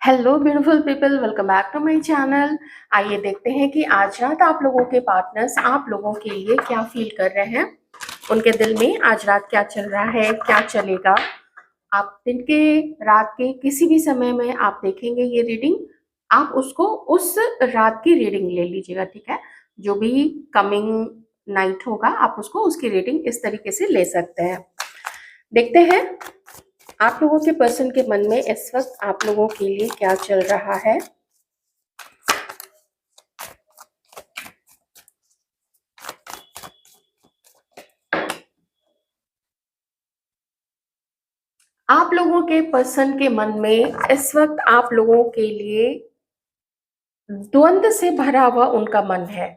Hello beautiful people, welcome back to my channel. आइए देखते हैं कि आज रात आप लोगों के पार्टनर्स आप लोगों के लिए क्या फील कर रहे हैं। उनके दिल में आज रात क्या चल रहा है, क्या चलेगा। आप दिन के, रात के किसी भी समय में आप देखेंगे ये रीडिंग, आप उसको उस रात की रीडिंग ले लीजिएगा, ठीक है। जो भी कमिंग नाइट होगा आप उसको उसकी रीडिंग इस तरीके से ले सकते हैं। देखते हैं आप लोगों के पर्सन के मन में इस वक्त आप लोगों के लिए क्या चल रहा है। आप लोगों के पर्सन के मन में इस वक्त आप लोगों के लिए द्वंद से भरा हुआ उनका मन है।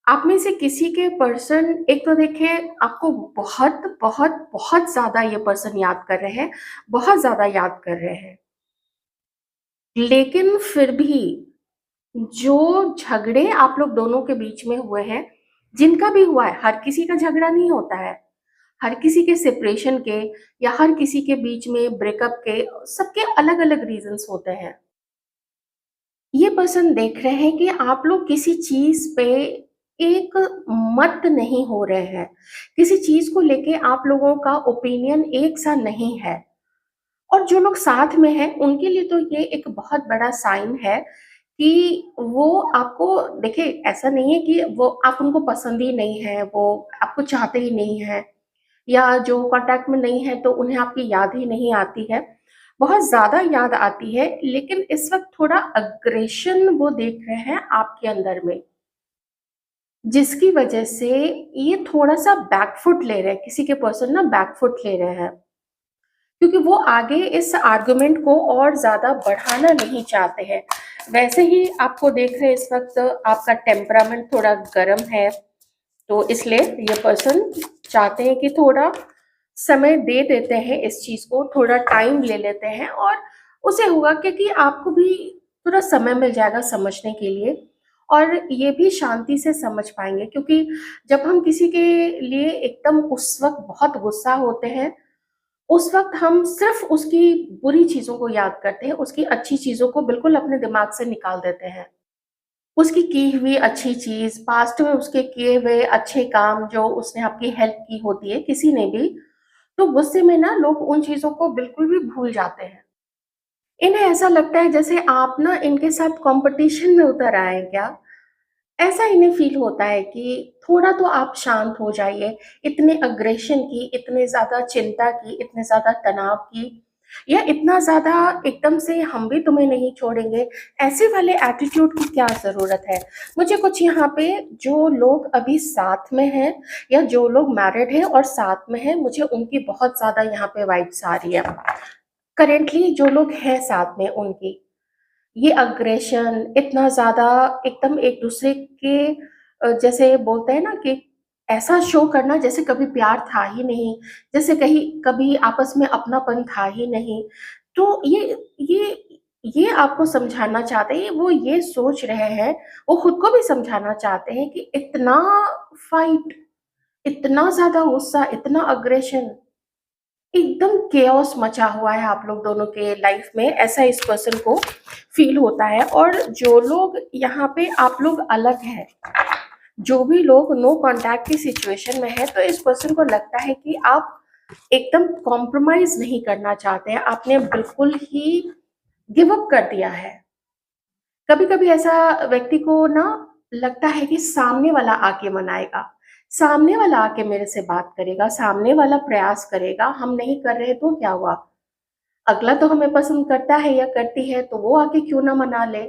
आप में से किसी के पर्सन, एक तो देखिए आपको बहुत बहुत बहुत ज्यादा ये पर्सन याद कर रहे हैं, बहुत ज्यादा याद कर रहे हैं। लेकिन फिर भी जो झगड़े आप लोग दोनों के बीच में हुए हैं, जिनका भी हुआ है, हर किसी का झगड़ा नहीं होता है, हर किसी के सेपरेशन के या हर किसी के बीच में ब्रेकअप के, सबके अलग अलग रीजंस होते हैं। ये पर्सन देख रहे हैं कि आप लोग किसी चीज पे एक मत नहीं हो रहे हैं, किसी चीज को लेके आप लोगों का ओपिनियन एक सा नहीं है। और जो लोग साथ में हैं उनके लिए तो ये एक बहुत बड़ा साइन है कि वो आपको, देखिए ऐसा नहीं है कि वो आप उनको पसंद ही नहीं है, वो आपको चाहते ही नहीं है, या जो कांटेक्ट में नहीं है तो उन्हें आपकी याद ही नहीं आती है। बहुत ज्यादा याद आती है, लेकिन इस वक्त थोड़ा अग्रेशन वो देख रहे हैं आपके अंदर में, जिसकी वजह से ये थोड़ा सा बैकफुट ले रहे हैं। किसी के पर्सन ना बैकफुट ले रहे हैं क्योंकि वो आगे इस आर्गुमेंट को और ज्यादा बढ़ाना नहीं चाहते हैं। वैसे ही आपको देख रहे हैं इस वक्त आपका टेम्परामेंट थोड़ा गर्म है, तो इसलिए ये पर्सन चाहते हैं कि थोड़ा समय दे देते हैं, इस चीज को थोड़ा टाइम ले लेते हैं, और उसे होगा क्योंकि आपको भी थोड़ा समय मिल जाएगा समझने के लिए, और ये भी शांति से समझ पाएंगे। क्योंकि जब हम किसी के लिए एकदम उस वक्त बहुत गुस्सा होते हैं, उस वक्त हम सिर्फ उसकी बुरी चीजों को याद करते हैं, उसकी अच्छी चीजों को बिल्कुल अपने दिमाग से निकाल देते हैं। उसकी की हुई अच्छी चीज, पास्ट में उसके किए हुए अच्छे काम, जो उसने आपकी हेल्प की होती है किसी ने भी, तो गुस्से में ना लोग उन चीजों को बिल्कुल भी भूल जाते हैं। इन्हें ऐसा लगता है जैसे आप ना इनके साथ कंपटीशन में उतर आए हैं क्या। ऐसा इन्हें फील होता है कि थोड़ा तो आप शांत हो जाइए। इतने अग्रेशन की, इतने ज्यादा चिंता की, इतने ज्यादा तनाव की, या इतना ज्यादा एकदम से हम भी तुम्हें नहीं छोड़ेंगे, ऐसे वाले एटीट्यूड की क्या जरूरत है। मुझे कुछ यहाँ पे जो लोग अभी साथ में हैं या जो लोग मैरिड हैं और साथ में हैं, मुझे उनकी बहुत ज्यादा यहाँ पे वाइब्स आ रही है। करेंटली जो लोग हैं साथ में, उनकी ये अग्रेशन इतना ज्यादा, एकदम एक दूसरे के जैसे बोलते हैं ना कि ऐसा शो करना जैसे कभी प्यार था ही नहीं, जैसे कहीं कभी आपस में अपनापन था ही नहीं। तो ये आपको समझाना चाहते हैं, वो ये सोच रहे हैं, वो खुद को भी समझाना चाहते हैं कि इतना फाइट, इतना ज्यादा गुस्सा, इतना अग्रेशन, एकदम केओस मचा हुआ है आप लोग दोनों के लाइफ में, ऐसा इस पर्सन को फील होता है। और जो लोग यहाँ पे आप लोग अलग हैं, जो भी लोग नो कांटेक्ट की सिचुएशन में है, तो इस पर्सन को लगता है कि आप एकदम कॉम्प्रोमाइज नहीं करना चाहते हैं, आपने बिल्कुल ही गिव अप कर दिया है। कभी कभी ऐसा व्यक्ति को ना लगता है कि सामने वाला आके मनाएगा, सामने वाला आके मेरे से बात करेगा, सामने वाला प्रयास करेगा, हम नहीं कर रहे तो क्या हुआ, अगला तो हमें पसंद करता है या करती है, तो वो आके क्यों ना मना ले।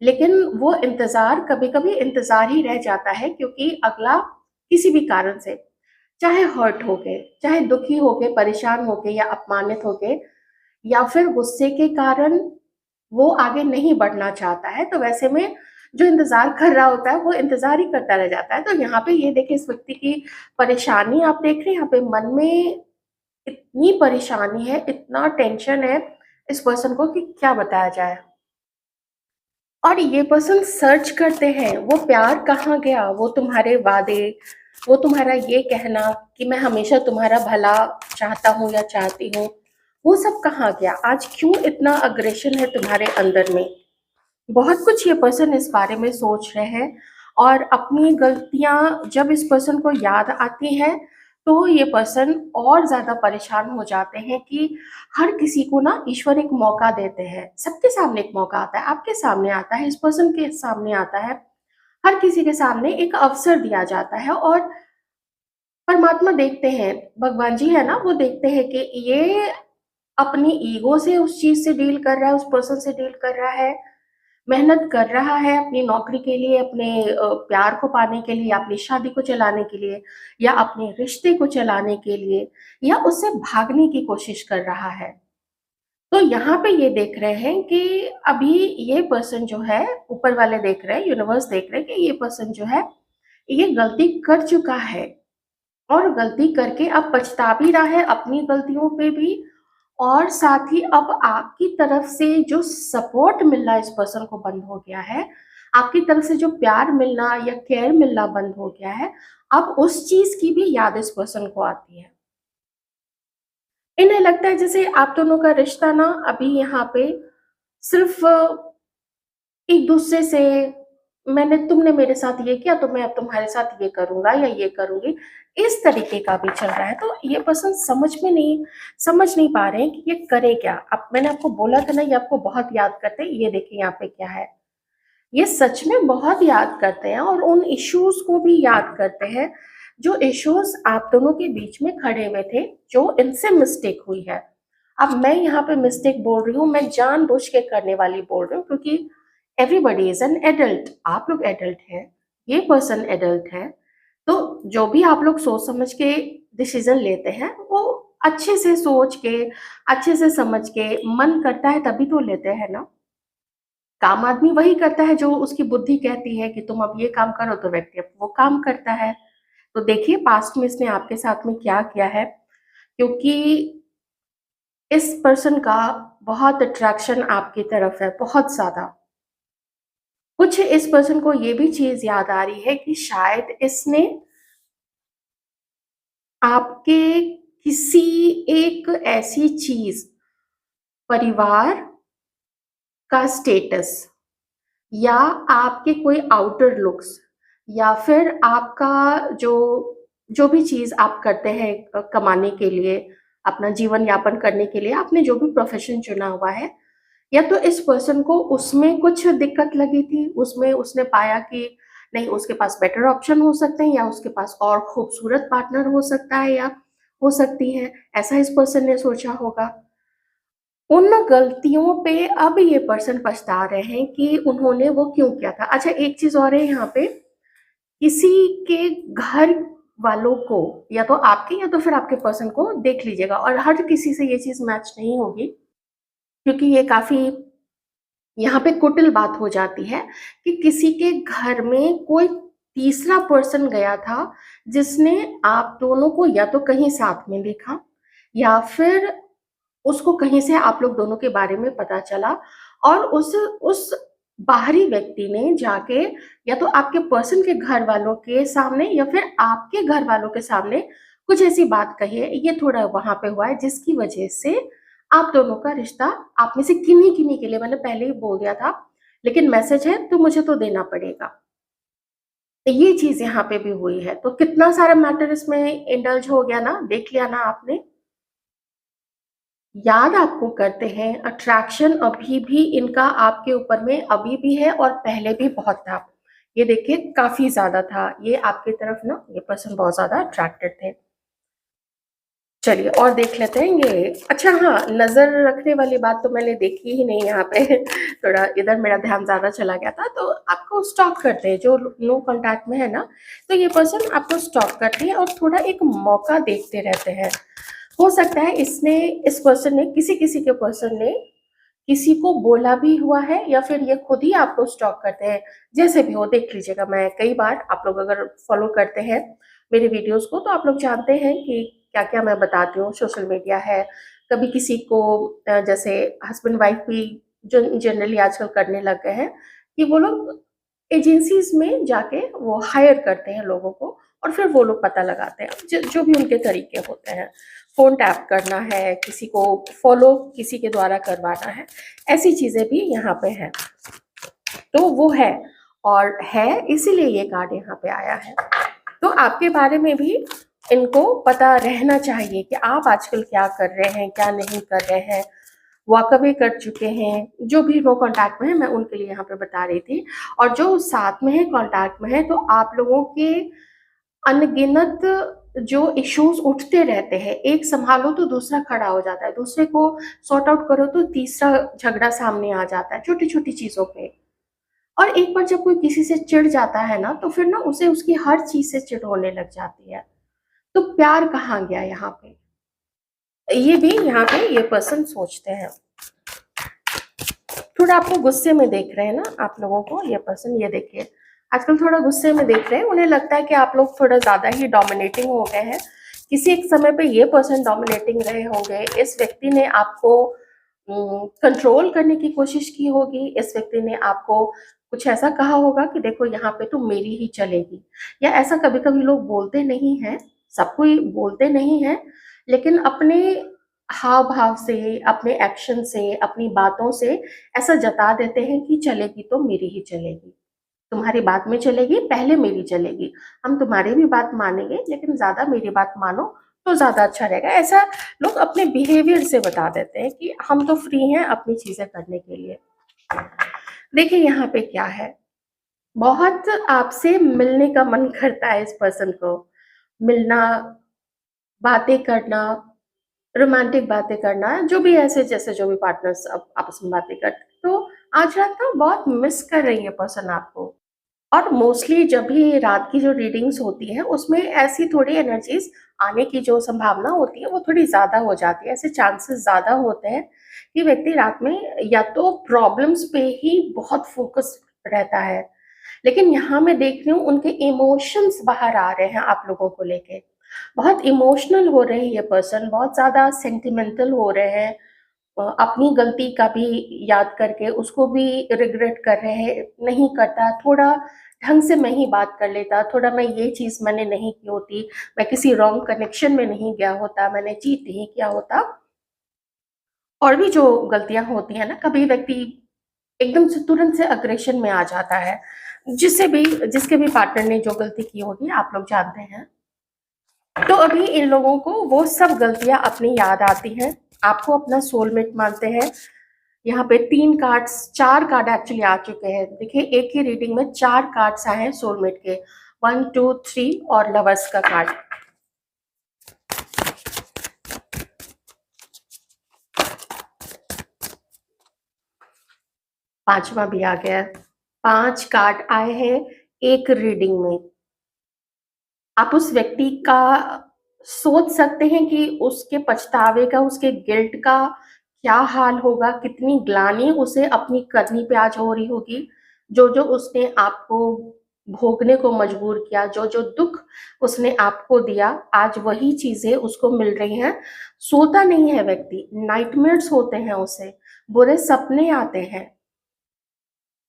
लेकिन वो इंतजार कभी कभी इंतजार ही रह जाता है, क्योंकि अगला किसी भी कारण से, चाहे हर्ट हो गए, चाहे दुखी हो गए, परेशान हो गए या अपमानित हो गए, या फिर गुस्से के कारण वो आगे नहीं बढ़ना चाहता है, तो वैसे में जो इंतजार कर रहा होता है वो इंतजार ही करता रह जाता है। तो यहाँ पे ये देखिए इस व्यक्ति की परेशानी आप देख रहे हैं, यहाँ पे मन में इतनी परेशानी है, इतना टेंशन है इस पर्सन को कि क्या बताया जाए। और ये पर्सन सर्च करते हैं, वो प्यार कहाँ गया, वो तुम्हारे वादे, वो तुम्हारा ये कहना कि मैं हमेशा तुम्हारा भला चाहता हूँ या चाहती हूँ, वो सब कहाँ गया? आज क्यों इतना अग्रेशन है तुम्हारे अंदर में? बहुत कुछ ये पर्सन इस बारे में सोच रहे हैं, और अपनी गलतियां जब इस पर्सन को याद आती है तो ये पर्सन और ज्यादा परेशान हो जाते हैं कि हर किसी को ना ईश्वर एक मौका देते हैं, सबके सामने एक मौका आता है, आपके सामने आता है, इस पर्सन के सामने आता है, हर किसी के सामने एक अवसर दिया जाता है। और परमात्मा देखते हैं, भगवान जी है ना, वो देखते हैं कि ये अपनी ईगो से उस चीज से डील कर रहा है, उस पर्सन से डील कर रहा है, मेहनत कर रहा है अपनी नौकरी के लिए, अपने प्यार को पाने के लिए, या अपनी शादी को चलाने के लिए, या अपने रिश्ते को चलाने के लिए, या उससे भागने की कोशिश कर रहा है। तो यहाँ पे ये देख रहे हैं कि अभी ये पर्सन जो है, ऊपर वाले देख रहे हैं, यूनिवर्स देख रहे हैं कि ये पर्सन जो है ये गलती कर चुका है, और गलती करके अब पछता भी रहा है अपनी गलतियों पे भी, और साथ ही अब आपकी तरफ से जो सपोर्ट मिलना इस पर्सन को बंद हो गया है, आपकी तरफ से जो प्यार मिलना या केयर मिलना बंद हो गया है, अब उस चीज की भी याद इस पर्सन को आती है। इन्हें लगता है जैसे आप दोनों का रिश्ता ना अभी यहाँ पे सिर्फ एक दूसरे से, तुमने मेरे साथ ये किया तो मैं अब तुम्हारे साथ ये करूंगा या ये करूंगी, इस तरीके का भी चल रहा है। तो ये पर्सन समझ नहीं पा रहे हैं कि ये करे क्या। अब मैंने आपको बोला था ना, ये आपको बहुत याद करते हैं, ये देखिए यहाँ पे क्या है, ये सच में बहुत याद करते हैं, और उन इश्यूज को भी याद करते हैं जो इश्यूज आप दोनों के बीच में खड़े हुए थे, जो इनसे मिस्टेक हुई है। अब मैं यहाँ पे मिस्टेक बोल रही हूँ, मैं जानबूझ के करने वाली बोल रही हूँ, क्योंकि एवरीबडी इज एन एडल्ट, आप लोग एडल्ट हैं, ये पर्सन एडल्ट है। तो जो भी आप लोग सोच समझ के डिसीजन लेते हैं, वो अच्छे से सोच के, अच्छे से समझ के, मन करता है तभी तो लेते हैं ना। काम आदमी वही करता है जो उसकी बुद्धि कहती है कि तुम अब ये काम करो, तो व्यक्ति अब वो काम करता है। तो देखिए पास्ट में इसने आपके साथ में क्या किया है, क्योंकि इस पर्सन का बहुत अट्रैक्शन आपकी तरफ है, बहुत ज्यादा। कुछ इस पर्सन को ये भी चीज याद आ रही है कि शायद इसने आपके किसी एक ऐसी चीज, परिवार का स्टेटस, या आपके कोई आउटर लुक्स, या फिर आपका जो जो भी चीज आप करते हैं कमाने के लिए, अपना जीवन यापन करने के लिए, आपने जो भी प्रोफेशन चुना हुआ है, या तो इस पर्सन को उसमें कुछ दिक्कत लगी थी, उसमें उसने पाया कि नहीं, उसके पास बेटर ऑप्शन हो सकते हैं, या उसके पास और खूबसूरत पार्टनर हो सकता है या हो सकती है, ऐसा इस पर्सन ने सोचा होगा। उन गलतियों पे अब ये पर्सन पछता रहे हैं कि उन्होंने वो क्यों किया था। अच्छा, एक चीज और है यहाँ पे, किसी के घर वालों को, या तो आपके या तो फिर आपके पर्सन को देख लीजिएगा, और हर किसी से ये चीज मैच नहीं होगी, क्योंकि ये काफी यहाँ पे कुटिल बात हो जाती है कि किसी के घर में कोई तीसरा पर्सन गया था, जिसने आप दोनों को या तो कहीं साथ में देखा, या फिर उसको कहीं से आप लोग दोनों के बारे में पता चला, और उस बाहरी व्यक्ति ने जाके या तो आपके पर्सन के घर वालों के सामने या फिर आपके घर वालों के सामने कुछ ऐसी बात कही है, ये थोड़ा वहां पे हुआ है, जिसकी वजह से आप दोनों का रिश्ता, आप में से किन्हीं किन्हीं के लिए, मैंने पहले ही बोल दिया था, लेकिन मैसेज है तो मुझे तो देना पड़ेगा। तो ये चीज यहाँ पे भी हुई है, तो कितना सारा मैटर इसमें इंडल्ज हो गया ना, देख लिया ना आपने। याद आपको करते हैं, अट्रैक्शन अभी भी इनका आपके ऊपर में अभी भी है, और पहले भी बहुत था। ये देखिए काफी ज्यादा था, ये आपकी तरफ ना, ये पर्सन बहुत ज्यादा अट्रैक्टेड थे। चलिए और देख लेते हैं ये। अच्छा हाँ, नजर रखने वाली बात तो मैंने देखी ही नहीं यहाँ पे थोड़ा इधर मेरा ध्यान ज्यादा चला गया था। तो आपको स्टॉक करते हैं जो नो कांटेक्ट में है ना, तो ये पर्सन आपको स्टॉक करते हैं और थोड़ा एक मौका देखते रहते हैं। हो सकता है इस पर्सन ने, किसी किसी के पर्सन ने किसी को बोला भी हुआ है, या फिर ये खुद ही आपको स्टॉक करते हैं। जैसे भी हो देख लीजिएगा, मैं कई बार, आप लोग अगर फॉलो करते हैं मेरे वीडियोस को तो आप लोग जानते हैं कि क्या क्या मैं बताती हूँ। सोशल मीडिया है, कभी किसी को जैसे हस्बैंड वाइफ भी जो जनरली आजकल करने लग गए हैं कि वो लोग एजेंसीज में जाके वो हायर करते हैं लोगों को, और फिर वो लोग पता लगाते हैं जो भी उनके तरीके होते हैं। फ़ोन टैप करना है, किसी को फ़ॉलो किसी के द्वारा करवाना है, ऐसी चीज़ें भी यहाँ पे हैं। तो वो है, और है इसीलिए ये कार्ड यहाँ पे आया है। तो आपके बारे में भी इनको पता रहना चाहिए कि आप आजकल क्या कर रहे हैं, क्या नहीं कर रहे हैं, वॉक अवे कर चुके हैं, जो भी नो कॉन्टैक्ट में है, मैं उनके लिए यहाँ पे बता रही थी। और जो साथ में है, कॉन्टैक्ट में है, तो आप लोगों के अनगिनत जो इश्यूज उठते रहते हैं, एक संभालो तो दूसरा खड़ा हो जाता है, दूसरे को सॉर्ट आउट करो तो तीसरा झगड़ा सामने आ जाता है, छोटी छोटी चीजों पे। और एक बार जब कोई किसी से चिढ़ जाता है ना, तो फिर ना उसे उसकी हर चीज से चिढ़ होने लग जाती है। तो प्यार कहाँ गया यहाँ पे, ये भी यहाँ पे ये पर्सन सोचते हैं। थोड़ा आपको गुस्से में देख रहे हैं ना आप लोगों को, ये पर्सन, ये देखिए आजकल थोड़ा गुस्से में देख रहे हैं। उन्हें लगता है कि आप लोग थोड़ा ज्यादा ही डोमिनेटिंग हो गए हैं। किसी एक समय पे ये पर्सन डोमिनेटिंग रहे होंगे, इस व्यक्ति ने आपको कंट्रोल करने की कोशिश की होगी, इस व्यक्ति ने आपको कुछ ऐसा कहा होगा कि देखो यहाँ पे तो मेरी ही चलेगी। या ऐसा कभी कभी लोग बोलते नहीं हैं, सब कोई बोलते नहीं है, लेकिन अपने हाव भाव से, अपने एक्शन से, अपनी बातों से ऐसा जता देते हैं कि चलेगी तो मेरी ही चलेगी, तुम्हारी बात में चलेगी, पहले मेरी चलेगी, हम तुम्हारी भी बात मानेंगे लेकिन ज्यादा मेरी बात मानो तो ज्यादा अच्छा रहेगा। ऐसा लोग अपने बिहेवियर से बता देते हैं कि हम तो फ्री हैं अपनी चीजें करने के लिए। देखिए यहाँ पे क्या है, बहुत आपसे मिलने का मन करता है इस पर्सन को, मिलना, बातें करना, रोमांटिक बातें करना, जो भी ऐसे जैसे जो भी पार्टनर्स आपस में बातें करते, तो आज रात ना बहुत मिस कर रही है पर्सन आपको। और मोस्टली जब भी रात की जो रीडिंग्स होती है उसमें ऐसी थोड़ी एनर्जीज आने की जो संभावना होती है वो थोड़ी ज्यादा हो जाती है, ऐसे चांसेस ज्यादा होते हैं कि व्यक्ति रात में या तो प्रॉब्लम्स पे ही बहुत फोकस रहता है। लेकिन यहाँ मैं देख रही हूँ उनके इमोशंस बाहर आ रहे हैं आप लोगों को लेके, बहुत इमोशनल हो रहे हैं ये पर्सन, बहुत ज्यादा सेंटिमेंटल हो रहे हैं। अपनी गलती का भी याद करके उसको भी रिग्रेट कर रहे हैं, नहीं करता, थोड़ा ढंग से मैं ही बात कर लेता, थोड़ा मैं ये चीज मैंने नहीं की होती, मैं किसी रॉन्ग कनेक्शन में नहीं गया होता, मैंने चीट नहीं किया होता। और भी जो गलतियां होती है ना, कभी व्यक्ति एकदम से तुरंत से अग्रेशन में आ जाता है, जिससे भी जिसके भी पार्टनर ने जो गलती की होगी आप लोग जानते हैं। तो अभी इन लोगों को वो सब गलतियां अपनी याद आती हैं, आपको अपना सोलमेट मानते हैं। यहाँ पे 3 कार्ड्स, 4 कार्ड एक्चुअली आ चुके हैं। देखिए एक ही रीडिंग में 4 कार्ड्स आए हैं सोलमेट के, 1 2 3 और लवर्स का कार्ड। पांचवा भी आ गया। 5 कार्ड आए हैं एक रीडिंग में। आप उस व्यक्ति का सोच सकते हैं कि उसके पछतावे का, उसके गिल्ट का क्या हाल होगा, कितनी ग्लानि उसे अपनी करनी पे आज हो रही होगी। जो जो उसने आपको भोगने को मजबूर किया, जो जो दुख उसने आपको दिया, आज वही चीजें उसको मिल रही हैं। सोता नहीं है व्यक्ति, नाइटमेयर्स होते हैं उसे, बुरे सपने आते हैं।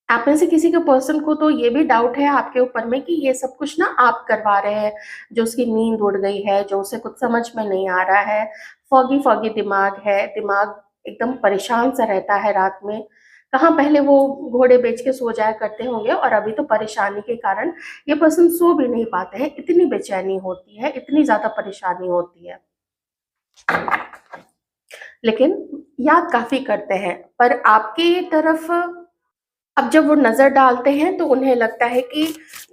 आप में से किसी के पर्सन को तो ये भी डाउट है आपके ऊपर में कि ये सब कुछ ना आप करवा रहे हैं, जो उसकी नींद उड़ गई है, जो उसे कुछ समझ में नहीं आ रहा है, फॉगी फॉगी दिमाग है, दिमाग एकदम परेशान सा रहता है रात में। कहाँ पहले वो घोड़े बेच के सो जाया करते होंगे, और अभी तो परेशानी के कारण ये पर्सन सो भी नहीं पाते हैं, इतनी बेचैनी होती है, इतनी ज्यादा परेशानी होती है। लेकिन याद काफी करते हैं, पर आपकी तरफ अब जब वो नज़र डालते हैं तो उन्हें लगता है कि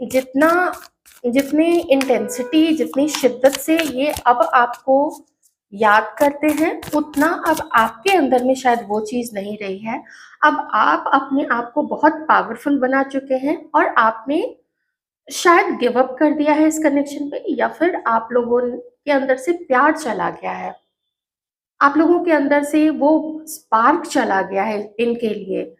जितना जितनी इंटेंसिटी, जितनी शिद्दत से ये अब आपको याद करते हैं, उतना अब आपके अंदर में शायद वो चीज़ नहीं रही है। अब आप अपने आप को बहुत पावरफुल बना चुके हैं, और आपने शायद गिव अप कर दिया है इस कनेक्शन पे, या फिर आप लोगों के अंदर से प्यार चला गया है, आप लोगों के अंदर से वो स्पार्क चला गया है इनके लिए,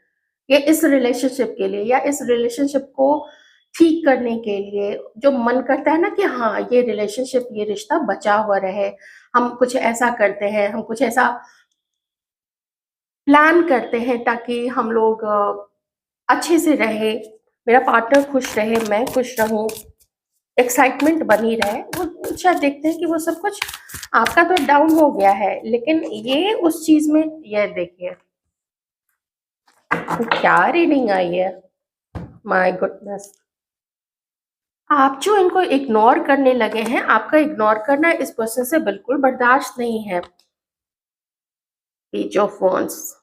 या इस रिलेशनशिप के लिए, या इस रिलेशनशिप को ठीक करने के लिए। जो मन करता है ना कि हाँ ये रिलेशनशिप, ये रिश्ता बचा हुआ रहे, हम कुछ ऐसा करते हैं, हम कुछ ऐसा प्लान करते हैं ताकि हम लोग अच्छे से रहे, मेरा पार्टनर खुश रहे, मैं खुश रहूं। एक्साइटमेंट बनी रहे। वो शायद देखते हैं कि वो सब कुछ आपका तो डाउन हो गया है, लेकिन ये उस चीज में, ये देखिए क्या रीडिंग आई है, माय गुडनेस। आप जो इनको इग्नोर करने लगे हैं, आपका इग्नोर करना इस पर्सन से बिल्कुल बर्दाश्त नहीं है। पेज ऑफ वॉन्ड्स,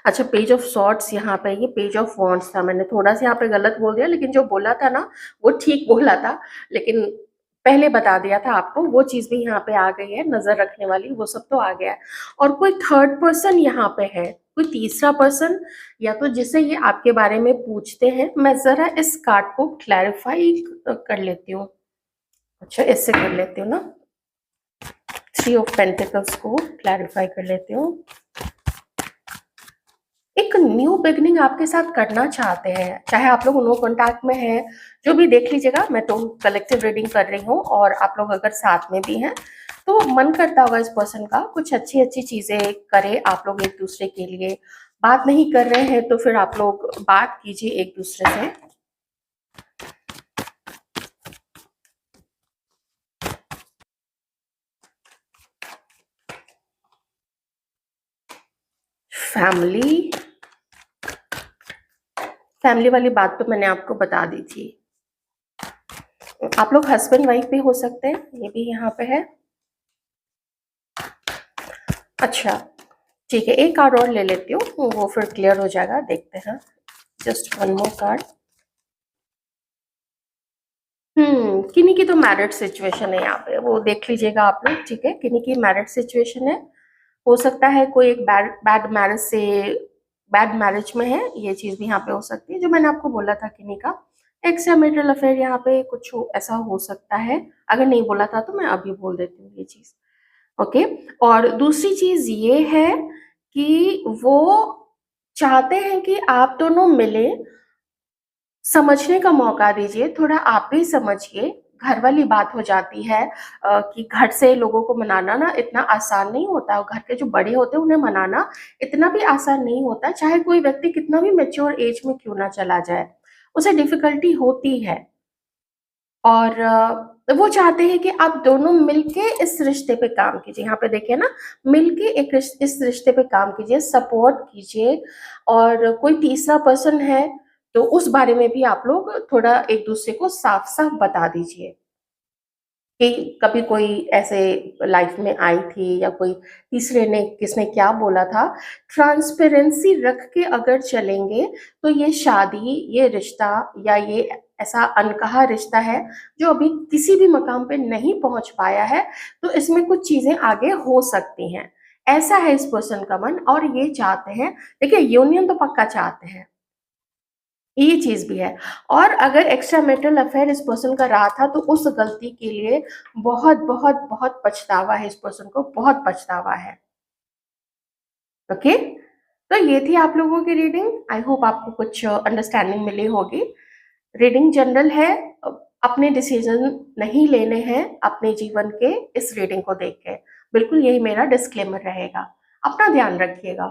अच्छा पेज ऑफ सॉर्ट्स यहाँ पे, ये पेज ऑफ वॉन्ड्स था, मैंने थोड़ा सा यहाँ पे गलत बोल दिया, लेकिन जो बोला था ना वो ठीक बोला था, लेकिन पहले बता दिया था आपको, वो चीज भी यहाँ पे आ गई है, नजर रखने वाली, वो सब तो आ गया है। और कोई थर्ड पर्सन यहाँ पे है, कोई तीसरा पर्सन, या तो जिसे ये आपके बारे में पूछते हैं। मैं जरा इस कार्ड को क्लैरिफाई कर लेती हूँ। अच्छा इससे कर लेती हूँ ना, 3 ऑफ पेंटिकल्स को क्लैरिफाई कर लेती हूँ। एक न्यू बिगनिंग आपके साथ करना चाहते हैं, चाहे आप लोग नो कॉन्टैक्ट में हैं, जो भी देख लीजिएगा, मैं तो कलेक्टिव रीडिंग कर रही हूँ, और आप लोग अगर साथ में भी हैं तो मन करता होगा इस पर्सन का कुछ अच्छी अच्छी चीजें करे, आप लोग एक दूसरे के लिए। बात नहीं कर रहे हैं तो फिर आप लोग बात कीजिए एक दूसरे से। फैमिली, फैमिली वाली बात तो मैंने आपको बता दी थी। आप लोग हस्बैंड वाइफ भी हो सकते हैं, ये भी यहाँ पे है। अच्छा ठीक है, एक कार्ड और ले लेती हूँ, वो फिर क्लियर हो जाएगा, देखते हैं। Just one more card. किन्हीं की तो मैरिड सिचुएशन है यहाँ पे, वो देख लीजिएगा आप लोग, ठीक है। किन्हीं की मैरिड सिचुएशन है, हो सकता है कोई एक बैड बैड मैरिज से, बैड मैरिज में है, ये चीज भी यहाँ पे हो सकती है, जो मैंने आपको बोला था किन्हीं का एक्स्ट्रा मैरिटल अफेयर, यहाँ पे कुछ ऐसा हो सकता है। अगर नहीं बोला था तो मैं अभी बोल देती हूँ ये चीज, ओके। और दूसरी चीज ये है कि वो चाहते हैं कि आप दोनों मिले, समझने का मौका दीजिए, थोड़ा आप भी समझिए। घर वाली बात हो जाती है कि घर से लोगों को मनाना ना इतना आसान नहीं होता, घर के जो बड़े होते हैं उन्हें मनाना इतना भी आसान नहीं होता, चाहे कोई व्यक्ति कितना भी मेच्योर एज में क्यों ना चला जाए, उसे डिफिकल्टी होती है। और वो चाहते हैं कि आप दोनों मिलके इस रिश्ते पे काम कीजिए, यहाँ पे देखिए ना, मिलके इस रिश्ते पे काम कीजिए, सपोर्ट कीजिए। और कोई तीसरा पर्सन है तो उस बारे में भी आप लोग थोड़ा एक दूसरे को साफ साफ बता दीजिए कि कभी कोई ऐसे लाइफ में आई थी, या कोई तीसरे ने किसने क्या बोला था। ट्रांसपेरेंसी रख के अगर चलेंगे तो ये शादी, ये रिश्ता, या ये ऐसा अनकहा रिश्ता है जो अभी किसी भी मकाम पे नहीं पहुंच पाया है, तो इसमें कुछ चीजें आगे हो सकती हैं। ऐसा है इस पर्सन का मन, और ये चाहते हैं, देखिए यूनियन तो पक्का चाहते हैं, ये चीज भी है। और अगर एक्स्ट्रा मैरिटल अफेयर इस पर्सन का रहा था तो उस गलती के लिए बहुत बहुत बहुत पछतावा है, इस पर्सन को बहुत पछतावा है, ओके। तो ये थी आप लोगों की रीडिंग, आई होप आपको कुछ अंडरस्टैंडिंग मिली होगी। रीडिंग जनरल है, अपने डिसीजन नहीं लेने हैं अपने जीवन के इस रीडिंग को देख के, बिल्कुल यही मेरा डिस्क्लेमर रहेगा। अपना ध्यान रखिएगा।